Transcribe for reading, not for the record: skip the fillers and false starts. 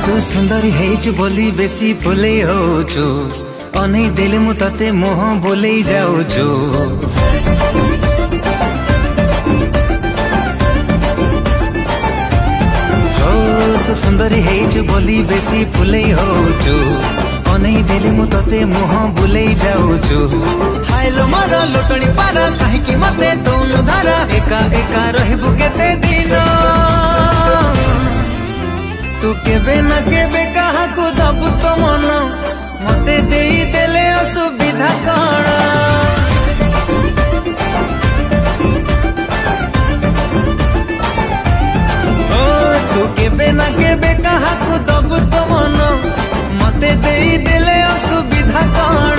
तू सुंदरी हेचु बोली बेसी फुले होचु अनै देले मु तते मोह बोले जाउछु। हो तू सुंदरी हेचु बोली बेसी फुले होचु अनै देले मु तते मोह बोले जाउछु। हायलो मोर लोटणी पारा काहे कि मते दोनु धारा एका एका रहबु केते दिन तू केबे न केबे कहा को दबु तो मन मते देई देले असुविधा कण। ओ तू केबे न केबे कहा को दबु तो मन मते देई देले असुविधा कण।